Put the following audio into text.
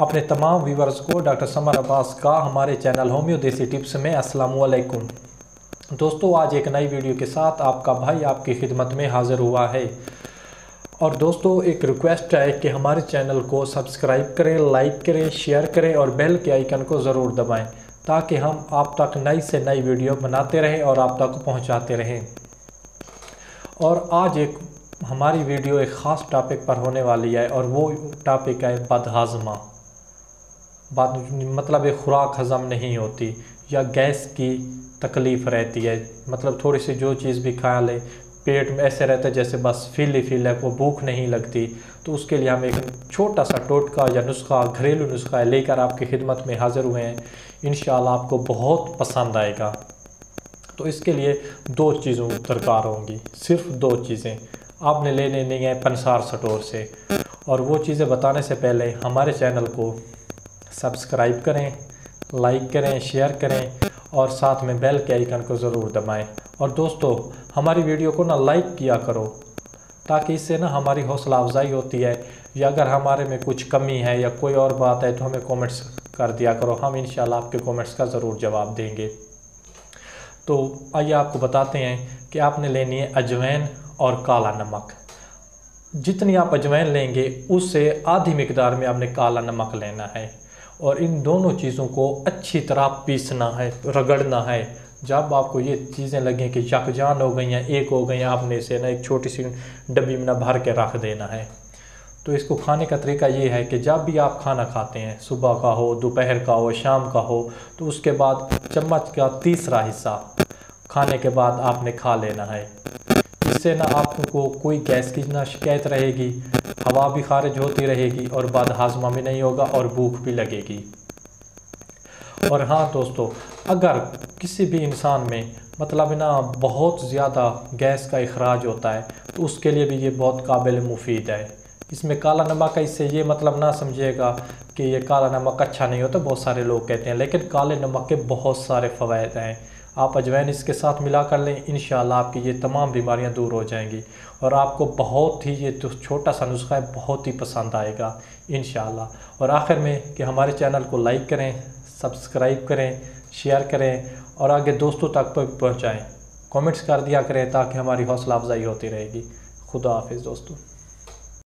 अपने तमाम व्यूवर्स को डॉक्टर समर अब्बास का हमारे चैनल होम्यो देसी टिप्स में अस्सलाम वालेकुम। दोस्तों, आज एक नई वीडियो के साथ आपका भाई आपकी खिदमत में हाज़िर हुआ है। और दोस्तों, एक रिक्वेस्ट है कि हमारे चैनल को सब्सक्राइब करें, लाइक करें, शेयर करें और बेल के आइकन को ज़रूर दबाएं ताकि हम आप तक नई से नई वीडियो बनाते रहें और आप तक पहुंचाते रहें। और आज हमारी वीडियो एक ख़ास टॉपिक पर होने वाली है और वो टॉपिक है बदहाज़मा। मतलब एक खुराक हज़म नहीं होती या गैस की तकलीफ़ रहती है। मतलब थोड़ी सी जो चीज़ भी खा ले पेट में ऐसे रहता है जैसे बस फील ही फील है, वो भूख नहीं लगती। तो उसके लिए हम एक छोटा सा टोटका या नुस्खा, घरेलू नुस्खा लेकर आपकी खिदमत में हाज़िर हुए हैं। इंशाल्लाह आपको बहुत पसंद आएगा। तो इसके लिए दो चीज़ों दरकार होंगी, सिर्फ दो चीज़ें आपने लेने नहीं है पंसार स्टोर से। और वो चीज़ें बताने से पहले हमारे चैनल को सब्सक्राइब करें, लाइक करें, शेयर करें और साथ में बेल के आइकन को ज़रूर दबाएं। और दोस्तों, हमारी वीडियो को ना लाइक किया करो ताकि इससे ना हमारी हौसला अफजाई होती है, या अगर हमारे में कुछ कमी है या कोई और बात है तो हमें कमेंट्स कर दिया करो। हम इंशाल्लाह आपके कमेंट्स का ज़रूर जवाब देंगे। तो आइए आपको बताते हैं कि आपने लेनी है अजवाइन और काला नमक। जितनी आप अजवाइन लेंगे उससे आधी मिकदार में आपने काला नमक लेना है और इन दोनों चीज़ों को अच्छी तरह पीसना है, रगड़ना है। जब आपको ये चीज़ें लगें कि यकजान हो गई हैं, एक हो गई हैं, आपने इसे ना एक छोटी सी डब्बी में ना भर के रख देना है। तो इसको खाने का तरीका ये है कि जब भी आप खाना खाते हैं, सुबह का हो, दोपहर का हो, शाम का हो, तो उसके बाद चम्मच का तीसरा हिस्सा खाने के बाद आपने खा लेना है। इससे ना आपको कोई गैस की ना शिकायत रहेगी, हवा भी खारिज होती रहेगी और बदहाज़मा भी नहीं होगा और भूख भी लगेगी। और हाँ दोस्तों, अगर किसी भी इंसान में मतलब ना बहुत ज़्यादा गैस का इखराज होता है तो उसके लिए भी ये बहुत काबिल मुफीद है। इसमें काला नमक है, इससे ये मतलब ना समझिएगा कि ये काला नमक अच्छा नहीं होता, बहुत सारे लोग कहते हैं, लेकिन काले नमक के बहुत सारे फ़वाइद हैं। आप अजवाइन इसके साथ मिला कर लें, इंशाल्लाह आपकी ये तमाम बीमारियां दूर हो जाएंगी और आपको बहुत ही ये तो छोटा सा नुस्खा है, बहुत ही पसंद आएगा इंशाल्लाह। और आखिर में कि हमारे चैनल को लाइक करें, सब्सक्राइब करें, शेयर करें और आगे दोस्तों तक पहुँचाएँ। कमेंट्स कर दिया करें ताकि हमारी हौसला अफजाई होती रहेगी। खुदा हाफिज़ दोस्तों।